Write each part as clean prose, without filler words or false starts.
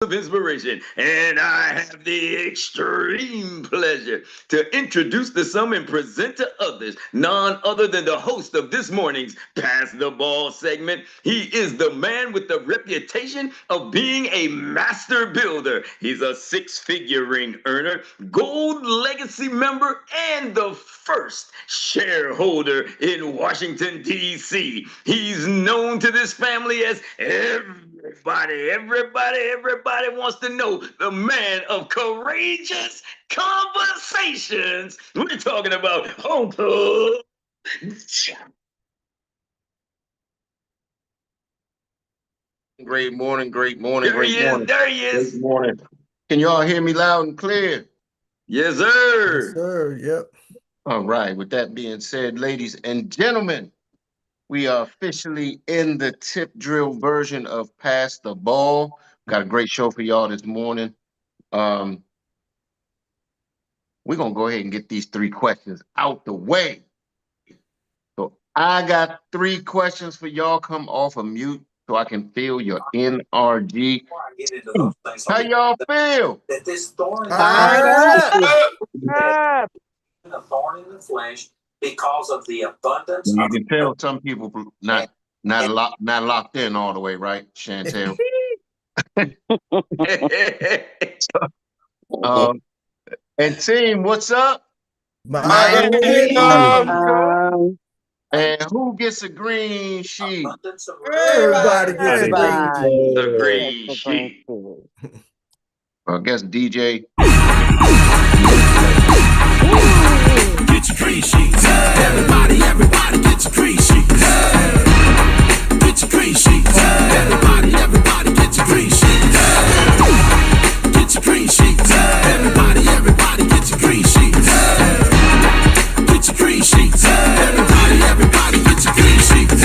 of inspiration, and I have the extreme pleasure to introduce to some and present to others none other than the host of this morning's Pass the Ball segment. He is the man with the reputation of being a master builder. He's a six-figure ring earner, gold legacy member, and the first shareholder in Washington, D.C. He's known to this family as everybody wants to know the man of courageous conversations. We're talking about Uncle. Great morning, great morning, There he great is. morning. There he Great is. morning. Can you all hear me loud and clear? Yes, Yes, sir. sir. Yep. All right. With that being said, ladies and gentlemen, we are officially in the tip drill version of Pass the Ball. Got a great show for y'all this morning. We're gonna go ahead and get these three questions out the way. So I got three questions for y'all. Come off of mute so I can feel your NRG. How y'all feel? That this thorn Fired up. a thorn in the flesh because of the abundance You of can tell some people not locked in all the way, right, Chantel? And team, what's up? Miami. And who gets a green sheet? abundance of Everybody gets a green sheet. The green sheet. I guess DJ. Get your green sheets. Everybody get your green sheets. Get your green sheets. Everybody get your green sheets. Get your green sheets. Everybody get your green sheets. Get your green sheets. Everybody get your green sheets.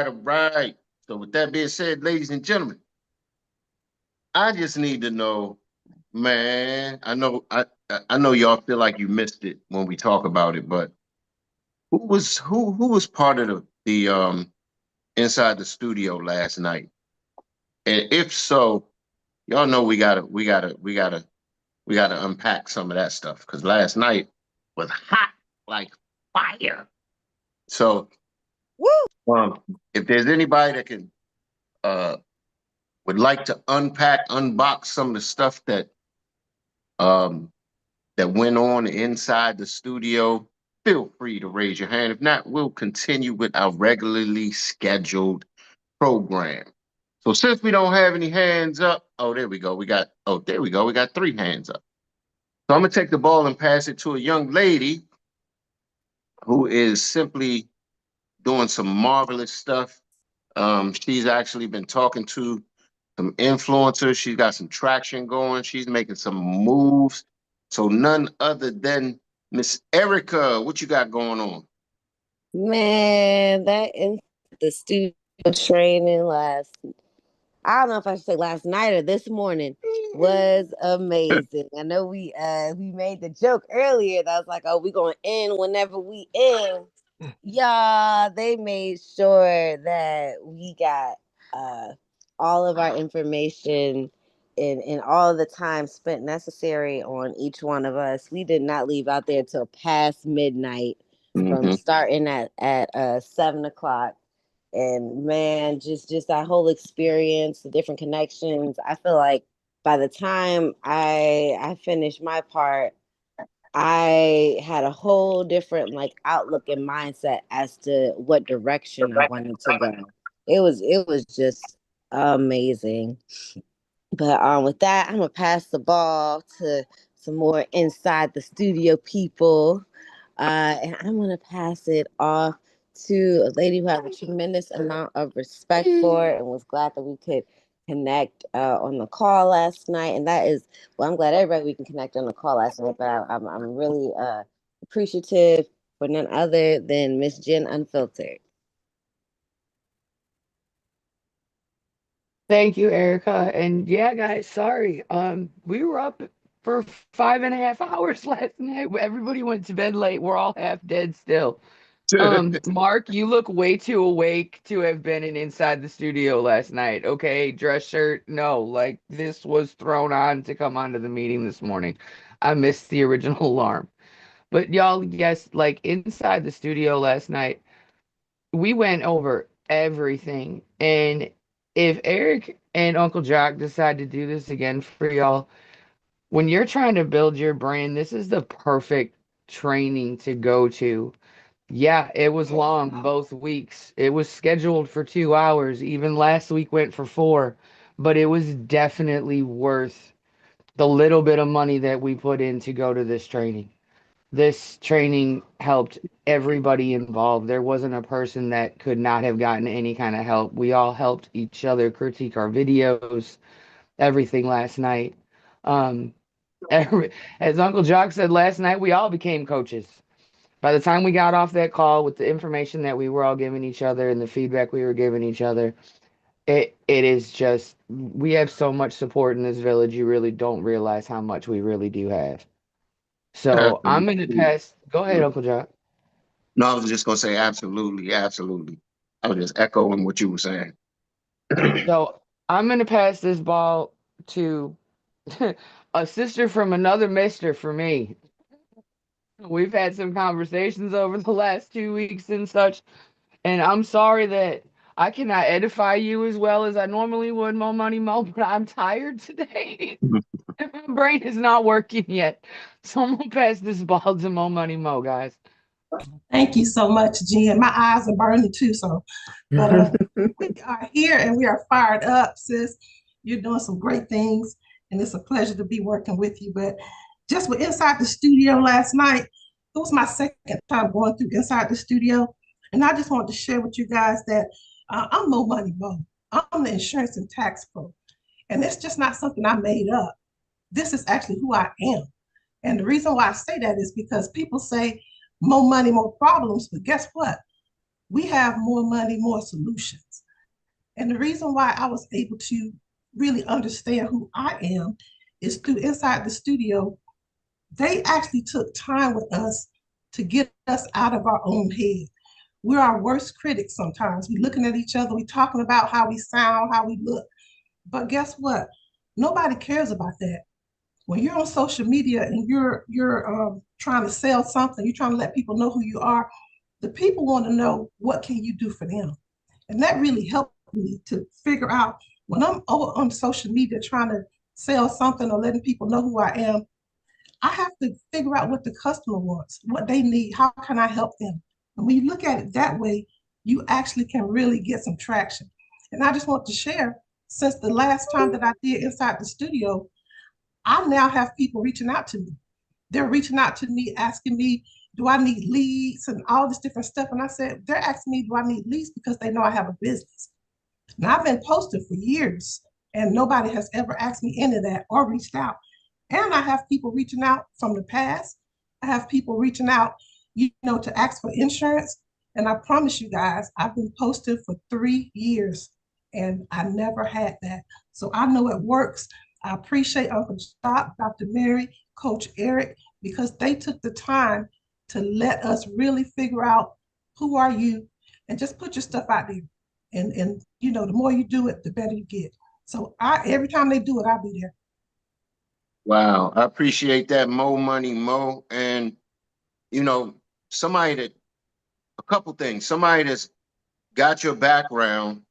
All right. So with that being said, ladies and gentlemen, I just need to know, man. I know y'all feel like you missed it when we talk about it, but who was part of the inside the studio last night? And if so, y'all know we gotta unpack some of that stuff because last night was hot like fire. So if there's anybody that can would like to unbox some of the stuff um that went on inside the studio, feel free to raise your hand. If not, we'll continue with our regularly scheduled program. So since we don't have any hands up, there we go. We got three hands up. So I'm gonna take the ball and pass it to a young lady who is simply doing some marvelous stuff. She's actually been talking to some influencers. She's got some traction going. She's making some moves. So none other than Miss Erica. What you got going on? Man, that in the studio training I don't know if I should say last night or this morning was amazing. I know we made the joke earlier that was like, oh, we gonna end whenever we end. Yeah, they made sure that we got all of our information and all of the time spent necessary on each one of us. We did not leave out there till past midnight from starting at 7 o'clock. And man, just that whole experience, the different connections. I feel like by the time I finished my part, I had a whole different like outlook and mindset as to what direction I wanted to go. It was just amazing. But with that, I'm gonna pass the ball to some more inside the studio people, and I'm gonna pass it off to a lady who I have a tremendous amount of respect for, and was glad that we could connect on the call last night. And that is, well, I'm glad everybody we can connect on the call last night. But I'm really appreciative for none other than Miss Jen Unfiltered. Thank you, Erica. And yeah, guys, sorry. We were up for 5.5 hours last night. Everybody went to bed late. We're all half dead still. Mark, you look way too awake to have been inside the studio last night. Okay, dress shirt. No, like this was thrown on to come onto the meeting this morning. I missed the original alarm. But y'all, yes, like inside the studio last night, we went over everything. And if Eric and Uncle Jock decide to do this again for y'all, when you're trying to build your brand, this is the perfect training to go to. Yeah, it was long both weeks. It was scheduled for 2 hours. Even last week went for 4, but it was definitely worth the little bit of money that we put in to go to this training. This training helped everybody involved. There wasn't a person that could not have gotten any kind of help. We all helped each other critique our videos, everything last night. Um, as Uncle Jock said last night, we all became coaches. By the time we got off that call with the information that we were all giving each other and the feedback we were giving each other, it is just we have so much support in this village. You really don't realize how much we really do have. So I'm gonna pass. Go ahead, Uncle John. No, I was just gonna say absolutely, absolutely. I was just echoing what you were saying. So I'm gonna pass this ball to a sister from another mister for me. We've had some conversations over the last 2 weeks and such, and I'm sorry that I cannot edify you as well as I normally would, Mo Money Mo, but I'm tired today. And my brain is not working yet. So I'm gonna pass this ball to Mo Money Mo, guys. Thank you so much, Jen. My eyes are burning too. So, but we are here and we are fired up, sis. You're doing some great things, and it's a pleasure to be working with you. But just with inside the studio last night, it was my second time going through inside the studio, and I just wanted to share with you guys that I'm Mo Money Mo. I'm the insurance and tax pro, and it's just not something I made up. This is actually who I am. And the reason why I say that is because people say more money, more problems, but guess what? We have more money, more solutions. And the reason why I was able to really understand who I am is through Inside the Studio. They actually took time with us to get us out of our own head. We're our worst critics sometimes. We're looking at each other, we're talking about how we sound, how we look. But guess what? Nobody cares about that. When you're on social media and you're trying to sell something, you're trying to let people know who you are, the people want to know what can you do for them. And that really helped me to figure out when I'm over on social media trying to sell something or letting people know who I am, I have to figure out what the customer wants, what they need, how can I help them. And when you look at it that way, you actually can really get some traction. And I just want to share, since the last time that I did Inside the Studio, I now have people reaching out to me. They're reaching out to me, asking me, do I need leads and all this different stuff? And I said, they're asking me, do I need leads? Because they know I have a business. Now, I've been posted for years and nobody has ever asked me any of that or reached out. And I have people reaching out from the past. I have people reaching out, to ask for insurance. And I promise you guys, I've been posted for 3 years and I never had that. So I know it works. I appreciate Uncle Doc, Dr. Meri, Coach Eric, because they took the time to let us really figure out who are you and just put your stuff out there. And the more you do it, the better you get. So every time they do it, I'll be there. Wow, I appreciate that, Mo Money Mo. And a couple things. Somebody that's got your background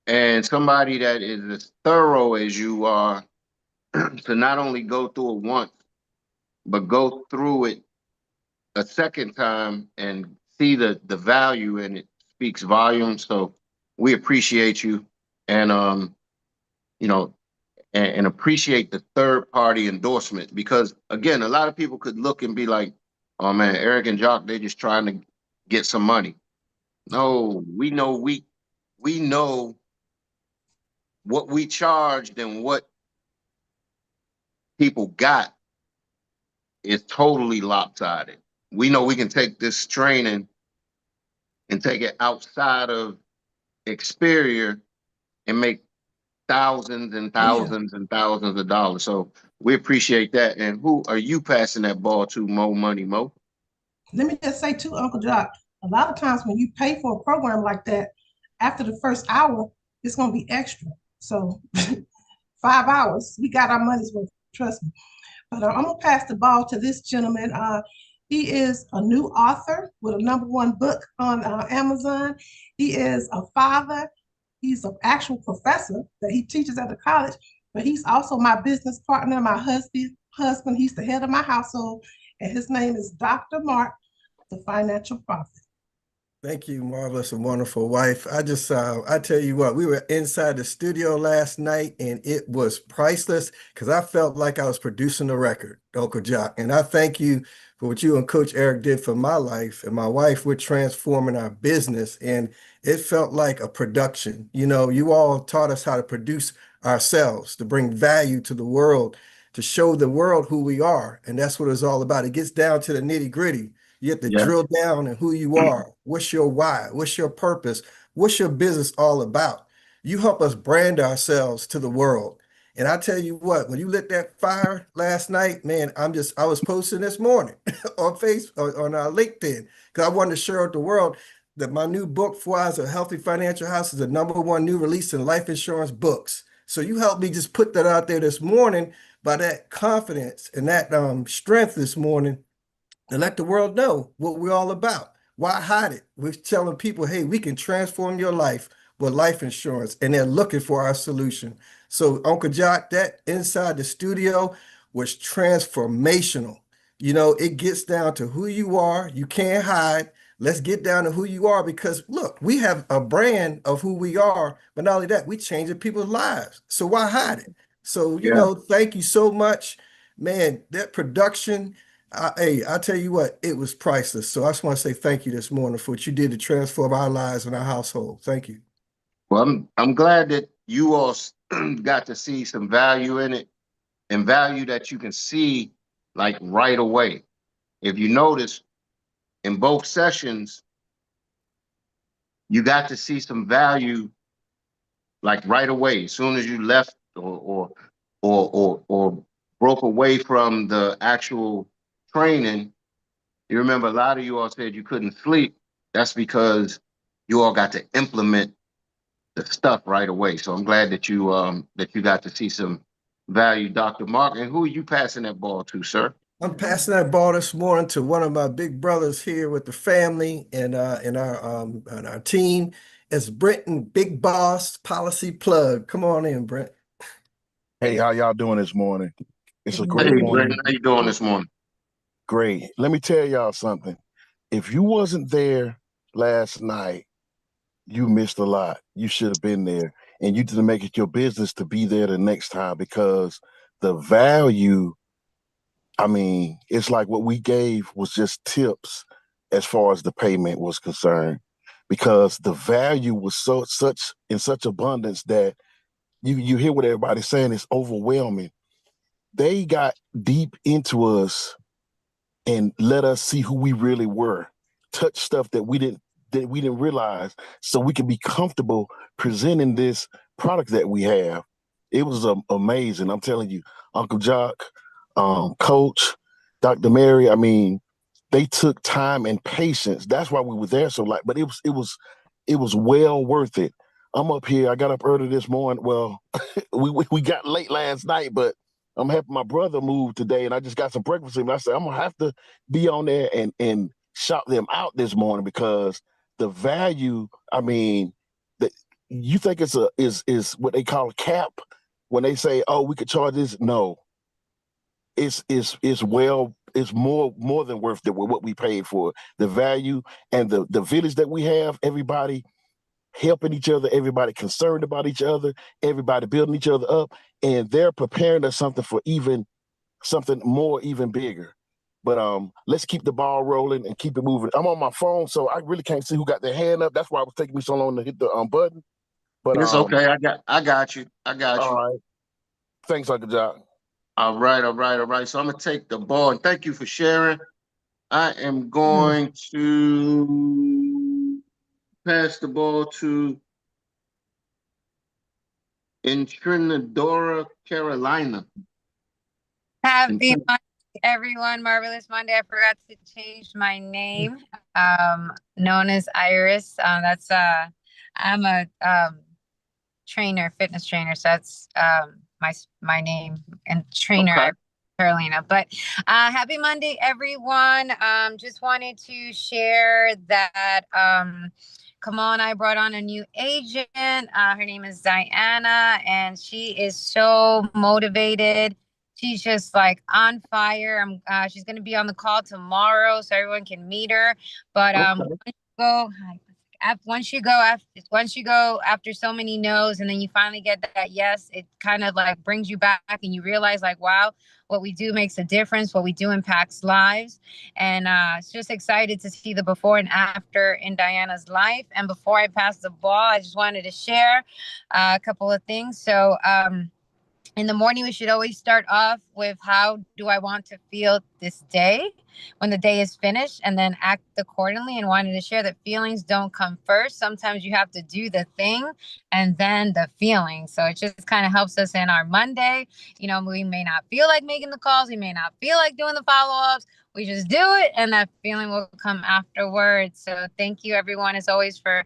and somebody that is as thorough as you are to not only go through it once, but go through it a second time and see the value in it speaks volumes. So we appreciate you. and you know, and appreciate the third party endorsement, because again, a lot of people could look and be like, "Oh man, Eric and Jock, they just trying to get some money." No, we know what we charged and what people got is totally lopsided. We know we can take this training and take it outside of Xperia and make thousands and thousands and thousands of dollars. So we appreciate that. And who are you passing that ball to, Mo Money Mo? Let me just say too, Uncle Jock, a lot of times when you pay for a program like that, after the first hour, it's going to be extra. So 5 hours, we got our money's worth, trust me. But I'm going to pass the ball to this gentleman. He is a new author with a #1 book on Amazon. He is a father. He's an actual professor that he teaches at the college, but he's also my business partner, my husband. He's the head of my household, and his name is Dr. Mark, the Financial Prophet. Thank you, marvelous and wonderful wife. I tell you what, we were inside the studio last night and it was priceless because I felt like I was producing a record, Uncle Jock. And I thank you for what you and Coach Eric did for my life and my wife. We're transforming our business and it felt like a production. You know, you all taught us how to produce ourselves, to bring value to the world, to show the world who we are. And that's what it's all about. It gets down to the nitty gritty. You have to drill down on who you are. What's your why? What's your purpose? What's your business all about? You help us brand ourselves to the world. And I tell you what, when you lit that fire last night, man, I was posting this morning on Facebook, on LinkedIn, because I wanted to share with the world that my new book, 4 Hours of Healthy Financial House, is the #1 new release in life insurance books. So you helped me just put that out there this morning by that confidence and that strength this morning and let the world know what we're all about. Why hide it? We're telling people, hey, we can transform your life with life insurance, and they're looking for our solution. So, Uncle Jock, that inside the studio was transformational. You know, it gets down to who you are. You can't hide. Let's get down to who you are because, look, we have a brand of who we are, but not only that, we changing people's lives. So why hide it? So, thank you so much. Man, that production, hey, I tell you what, it was priceless. So I just want to say thank you this morning for what you did to transform our lives and our household. Thank you. Well, I'm glad that you all got to see some value in it, and value that you can see like right away. If you notice, in both sessions, you got to see some value like right away. As soon as you left or broke away from the actual training, you remember a lot of you all said you couldn't sleep. That's because you all got to implement the stuff right away. So I'm glad that you got to see some value, Dr. Mark. And who are you passing that ball to, sir? I'm passing that ball this morning to one of my big brothers here with the family and our team. It's Brenton, Big Boss Policy Plug. Come on in, Brent. Hey, how y'all doing this morning? It's a great Hey, morning. Brenton, how you doing this morning? Great. Let me tell y'all something. If you wasn't there last night, you missed a lot. You should have been there. And you didn't make it your business to be there the next time, because the value, I mean, it's like what we gave was just tips as far as the payment was concerned, because the value was such in such abundance that you hear what everybody's saying, it's overwhelming. They got deep into us and let us see who we really were, touch stuff that we didn't realize, so we can be comfortable presenting this product that we have. It was amazing. I'm telling you, Uncle Jock, Coach, Dr. Meri, I mean, they took time and patience. That's why we were there so like, but it was well worth it. I'm up here. I got up early this morning. Well, we got late last night, but I'm helping my brother move today, and I just got some breakfast with him. I said I'm gonna have to be on there and shout them out this morning, because the value. I mean, that you think it's is what they call a cap when they say, oh, we could charge this. No, it's more than worth it with what we paid for. The value and the village that we have. Everybody helping each other, everybody concerned about each other, everybody building each other up, and they're preparing us something for something more, even bigger. But let's keep the ball rolling and keep it moving. I'm on my phone, so I really can't see who got their hand up. That's why it was taking me so long to hit the button. But It's okay. I got you. all right. Thanks, Uncle John. All right. So I'm gonna take the ball and thank you for sharing. I am going to pass the ball to in Trinidora, Carolina. Happy Monday, everyone. Marvelous Monday. I forgot to change my name. Known as Iris. I'm a trainer, fitness trainer. So that's my name and trainer. Okay. Carolina. But happy Monday, everyone. Just wanted to share that Kamal and I brought on a new agent. Her name is Diana, and she is so motivated. She's just like on fire. She's going to be on the call tomorrow, so everyone can meet her. But once you go after so many no's, and then you finally get that yes, it kind of like brings you back, and you realize like, wow, what we do makes a difference. What we do impacts lives. And it's just excited to see the before and after in Diana's life. And before I pass the ball, I just wanted to share a couple of things. So in the morning, we should always start off with how do I want to feel this day when the day is finished, and then act accordingly. And wanted to share that feelings don't come first. Sometimes you have to do the thing and then the feeling. So it just kind of helps us in our Monday. You know, we may not feel like making the calls. We may not feel like doing the follow-ups. We just do it, and that feeling will come afterwards. So thank you, everyone, as always, for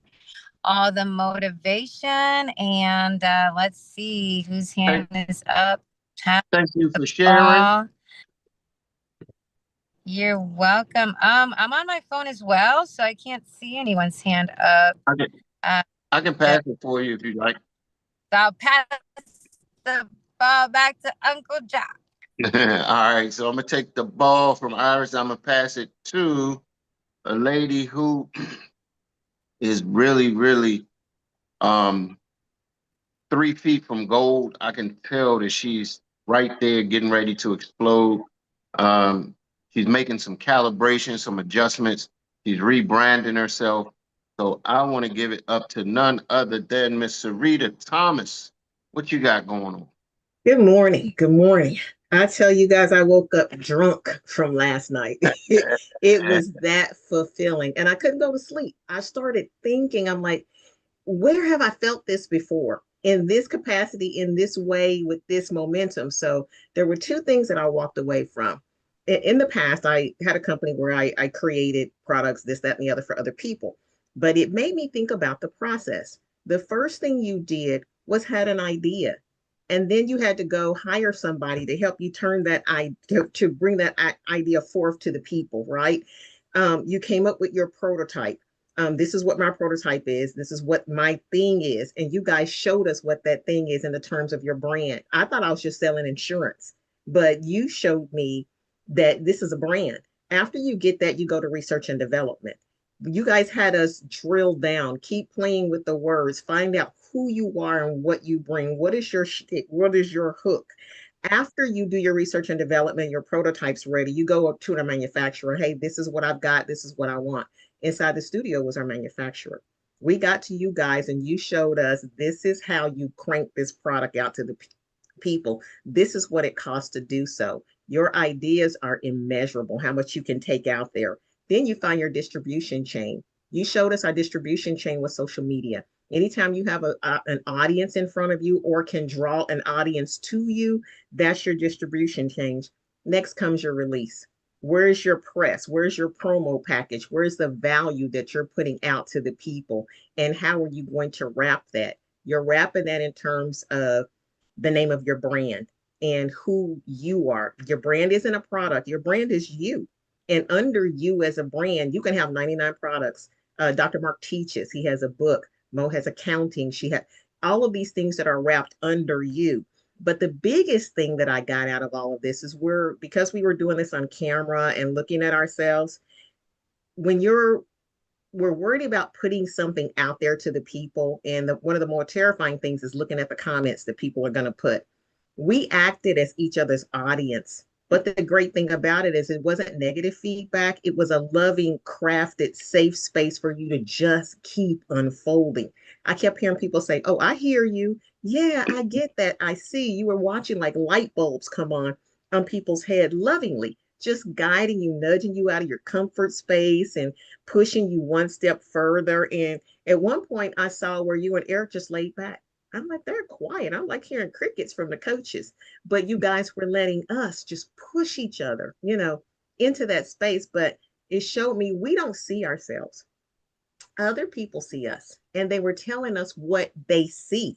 all the motivation. And let's see whose hand is up. Thank you for sharing. You're welcome. I'm on my phone as well, so I can't see anyone's hand up. I can pass it for you if you like. So I'll pass the ball back to Uncle Jock. All right, so I'm gonna take the ball from Iris. I'm gonna pass it to a lady who is really, really 3 feet from gold. I can tell that she's right there getting ready to explode. She's making some calibrations, some adjustments. She's rebranding herself. So I want to give it up to none other than Miss Sarita Thomas. What you got going on? Good morning. Good morning. I tell you guys, I woke up drunk from last night. It was that fulfilling, and I couldn't go to sleep. I started thinking, I'm like, where have I felt this before? In this capacity, in this way, with this momentum. So there were two things that I walked away from. In the past, I had a company where I created products, this, that, and the other for other people. But it made me think about the process. The first thing you did was had an idea. And then you had to go hire somebody to help you turn that idea, to bring that idea forth to the people, right? You came up with your prototype. This is what my prototype is. This is what my thing is. And you guys showed us what that thing is in the terms of your brand. I thought I was just selling insurance, but you showed me that this is a brand. After you get that, you go to research and development. You guys had us drill down, keep playing with the words, find out who you are and what you bring. What is your shtick? What is your hook? After you do your research and development, your prototype's ready, you go up to the manufacturer. Hey, this is what I've got. This is what I want. Inside the studio was our manufacturer. We got to you guys and you showed us this is how you crank this product out to the people. This is what it costs to do so. Your ideas are immeasurable, how much you can take out there. Then you find your distribution chain. You showed us our distribution chain with social media. Anytime you have an audience in front of you or can draw an audience to you, that's your distribution chain. Next comes your release. Where's your press? Where's your promo package? Where's the value that you're putting out to the people? And how are you going to wrap that? You're wrapping that in terms of the name of your brand and who you are. Your brand isn't a product. Your brand is you. And under you as a brand, you can have 99 products. Dr. Mark teaches. He has a book. Mo has accounting. She had all of these things that are wrapped under you. But the biggest thing that I got out of all of this is because we were doing this on camera and looking at ourselves, when you're we're worried about putting something out there to the people. And one of the more terrifying things is looking at the comments that people are going to put. We acted as each other's audience. But the great thing about it is it wasn't negative feedback. It was a loving, crafted, safe space for you to just keep unfolding. I kept hearing people say, "Oh, I hear you. Yeah, I get that. I see." You were watching like light bulbs come on people's head lovingly, just guiding you, nudging you out of your comfort space and pushing you one step further. And at one point, I saw where you and Eric just laid back. I'm like, they're quiet. I'm like hearing crickets from the coaches, but you guys were letting us just push each other, into that space. But it showed me we don't see ourselves. Other people see us, and they were telling us what they see.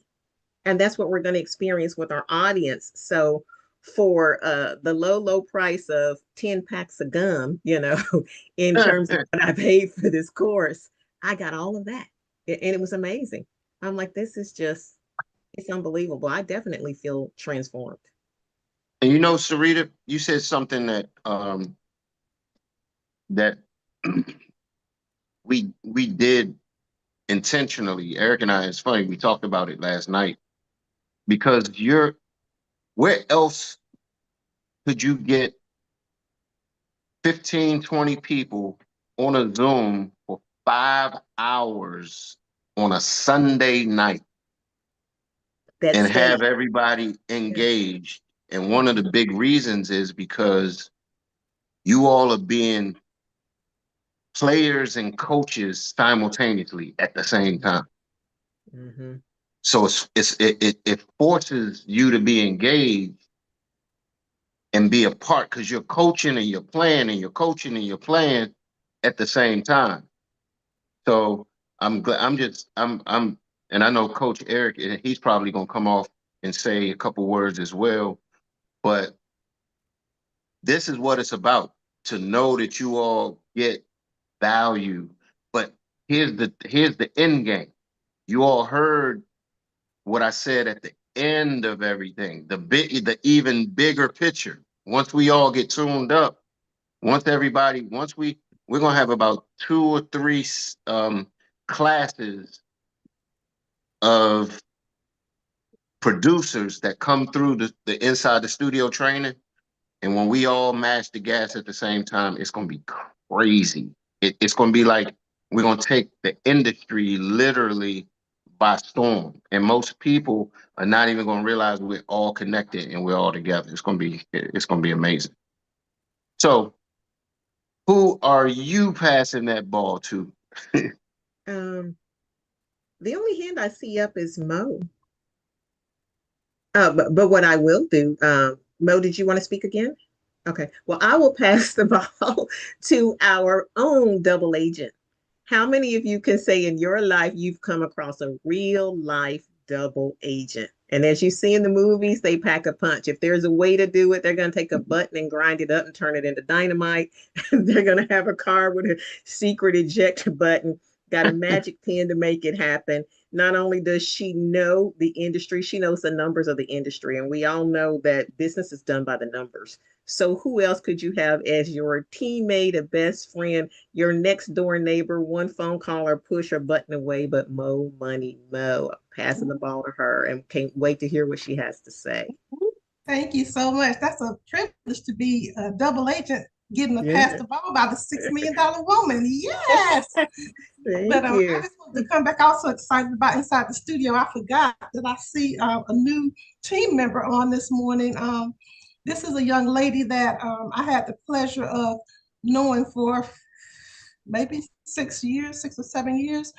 And that's what we're going to experience with our audience. So for the low price of 10 packs of gum, in terms of what I paid for this course, I got all of that. And it was amazing. I'm like, this is just, it's unbelievable. I definitely feel transformed. And Sarita, you said something that we did intentionally. Eric and I, it's funny, we talked about it last night, because where else could you get 15, 20 people on a Zoom for 5 hours on a Sunday night and have everybody engaged? And one of the big reasons is because you all are being players and coaches simultaneously at the same time. Mm-hmm. So it forces you to be engaged and be a part, because you're coaching and you're playing and you're coaching and you're playing at the same time. So I'm glad. And I know Coach Eric, and he's probably gonna come off and say a couple words as well. But this is what it's about, to know that you all get value. But here's the end game. You all heard what I said at the end of everything, the even bigger picture. Once we all get tuned up, we're gonna have about 2 or 3 classes of producers that come through the inside the studio training. And when we all mash the gas at the same time, it's gonna be crazy. It's gonna be like we're gonna take the industry literally by storm. And most people are not even gonna realize we're all connected and we're all together. It's gonna be amazing. So who are you passing that ball to? The only hand I see up is Mo. But what I will do, Mo, did you want to speak again? Okay. Well, I will pass the ball to our own double agent. How many of you can say in your life you've come across a real life double agent? And as you see in the movies, they pack a punch. If there's a way to do it, they're going to take a button and grind it up and turn it into dynamite. They're going to have a car with a secret eject button, got a magic pen to make it happen. Not only does she know the industry, she knows the numbers of the industry. And we all know that business is done by the numbers. So who else could you have as your teammate, a best friend, your next door neighbor, one phone call or push or button away, but Mo Money Mo? Passing the ball to her, and can't wait to hear what she has to say. Thank you so much. That's a privilege to be a double agent, getting to pass the ball by the $6 million woman. Yes. But I just want to come back also excited about Inside the Studio. I forgot that I see a new team member on this morning. This is a young lady that I had the pleasure of knowing for maybe 6 or 7 years.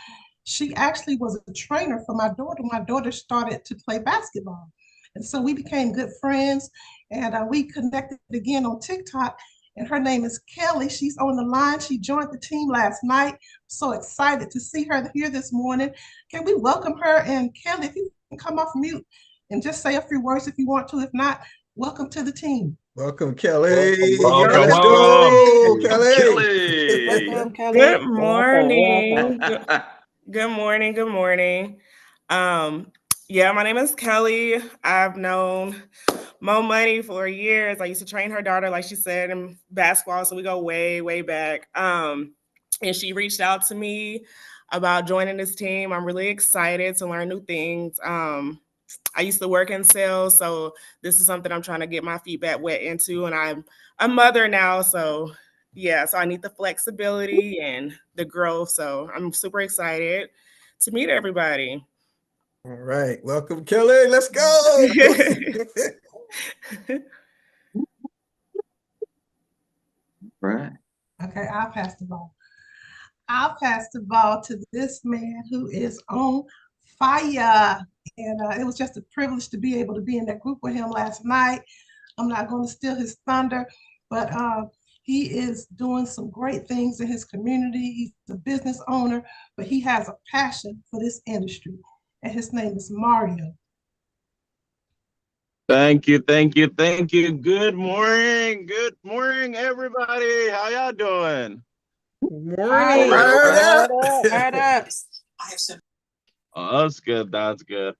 She actually was a trainer for my daughter. My daughter started to play basketball. And so we became good friends, and we connected again on TikTok. And her name is Kelly. She's on the line. She joined the team last night. So excited to see her here this morning. Can we welcome her? And Kelly, if you can come off mute and just say a few words if you want to. If not, welcome to the team. Welcome, Kelly. Welcome, Kelly. Welcome, Kelly. Good morning. Good morning. Good morning. Yeah, my name is Kelly. I've known Mo Money for years. I used to train her daughter, like she said, in basketball. So we go way, way back. and she reached out to me about joining this team. I'm really excited to learn new things. I used to work in sales, so this is something I'm trying to get my feet back wet into, and I'm a mother now, so yeah, so I need the flexibility and the growth. So I'm super excited to meet everybody. All right. Welcome, Kelly. Let's go. Right. Okay, I'll pass the ball. I'll pass the ball to this man who is on fire. And it was just a privilege to be able to be in that group with him last night. I'm not going to steal his thunder, but he is doing some great things in his community. He's a business owner, but he has a passion for this industry. And his name is Mario. Thank you, thank you, thank you. Good morning, everybody. How y'all doing? Morning. Fired up. Fired up. Oh, that's good. That's good.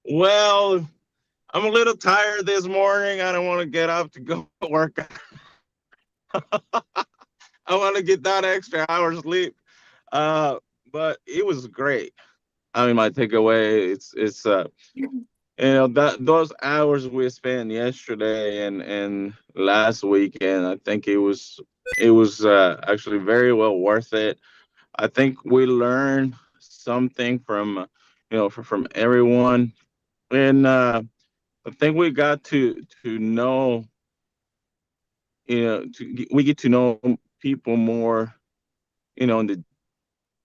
Well, I'm a little tired this morning. I don't want to get up to go work. I want to get that extra hour sleep. But it was great. I mean, my takeaway, it's that those hours we spent yesterday and last weekend, I think it was actually very well worth it. I think we learned something from everyone, and I think we got to know we get to know people more, in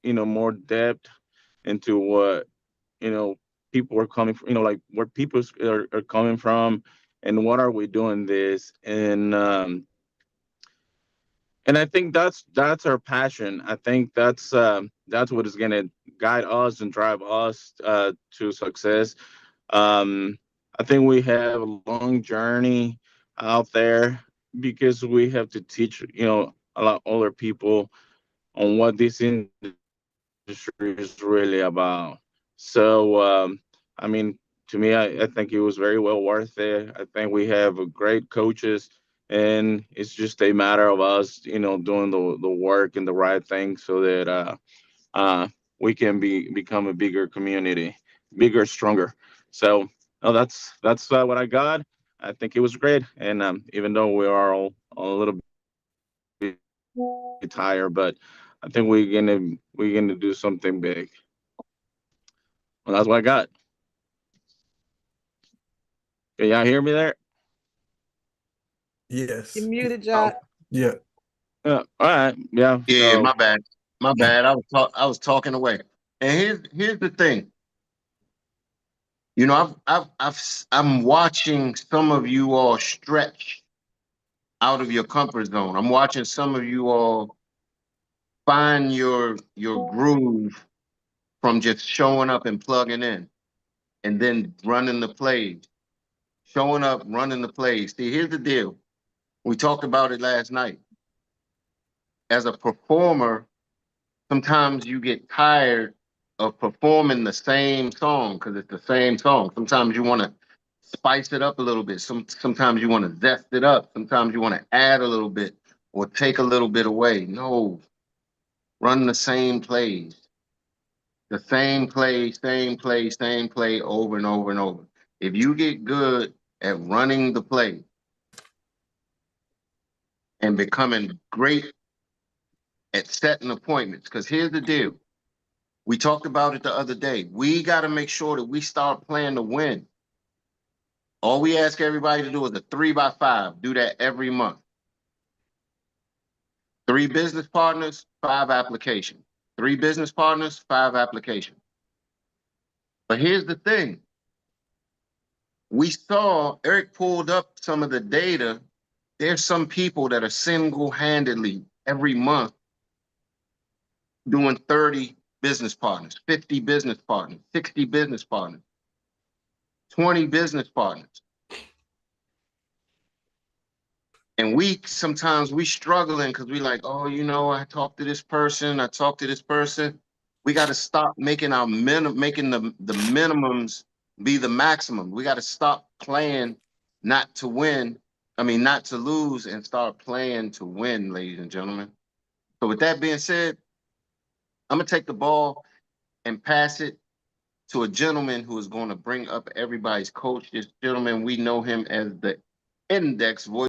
the more depth into what people are coming from, like where people are coming from, and what are we doing this, and I think that's our passion. I think that's what is going to guide us and drive us to success. um I think we have a long journey out there, because we have to teach a lot older people on what this industry is really about. So, I mean, to me, I think it was very well worth it. I think we have a great coaches, and it's just a matter of us, doing the work and the right thing, so that uh, we can become a bigger community, bigger, stronger. So, no, that's what I got. I think it was great, and even though we are all a little bit tired, but I think we're gonna do something big. Well, that's what I got. Can y'all hear me there? Yes. You muted, Oh, Jock. Yeah. Yeah. All right. Yeah. yeah, So my bad. My bad. I was talking away. And here's the thing. I'm watching some of you all stretch out of your comfort zone. I'm watching some of you all find your groove from just showing up and plugging in and then running the plays. Showing up, running the plays. See, here's the deal. We talked about it last night. As a performer, sometimes you get tired of performing the same song because it's the same song. Sometimes you want to spice it up a little bit. Sometimes you want to zest it up. Sometimes you want to add a little bit or take a little bit away. No, run the same plays. The same play, same play, same play over and over and over. If you get good at running the play and becoming great at setting appointments, because here's the deal. We talked about it the other day. We got to make sure that we start playing to win. All we ask everybody to do is a 3x5. Do that every month. 3 business partners, 5 applications. 3 business partners, 5 applications. But here's the thing. We saw, Eric pulled up some of the data. There's some people that are single-handedly every month doing 30 business partners, 50 business partners, 60 business partners, 20 business partners. And sometimes we struggling because we like, oh, I talked to this person, I talked to this person. We got to stop making making the minimums be the maximum. We got to stop playing not to win. I mean, not to lose, and start playing to win, ladies and gentlemen. So with that being said, I'm gonna take the ball and pass it to a gentleman who is going to bring up everybody's coach. This gentleman, we know him as the Index voice.